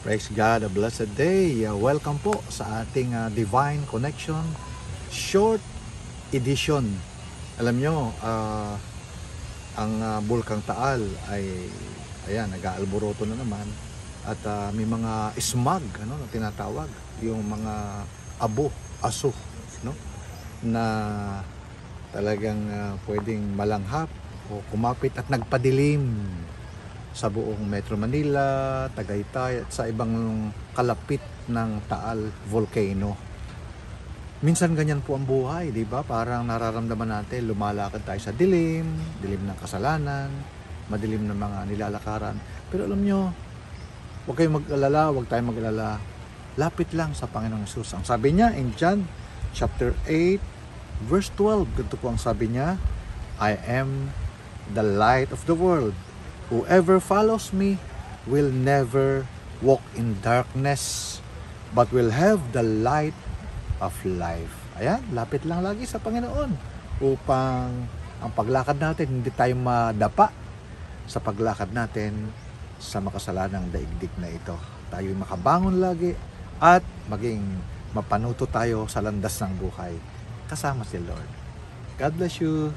Praise God, a blessed day. Welcome po sa ating Divine Connection Short Edition. Alam nyo, ang Bulkang Taal ay ayan, nag-aalboroto na naman. At may mga smog na tinatawag. Yung mga abo, aso, no? Na talagang pwedeng malanghap o kumapit at nagpadilim sa buong Metro Manila, Tagaytay at sa ibang kalapit ng Taal Volcano. Minsan ganyan po ang buhay, di ba? Parang nararamdaman natin, lumalakad tayo sa dilim ng kasalanan, madilim ng mga nilalakaran. Pero alam nyo, huwag kayong mag-alala, huwag tayong mag-alala. Lapit lang sa Panginoong Hesus. Ang sabi niya in John chapter 8, verse 12, ganito po ang sabi niya, I am the light of the world. Whoever follows me will never walk in darkness, but will have the light of life. Ayan, lapit lang lagi sa Panginoon upang ang paglakad natin, hindi tayo madapa sa paglakad natin sa makasalanang daigdig na ito. Tayo makabangon lagi at maging mapanuto tayo sa landas ng buhay kasama si Lord. God bless you.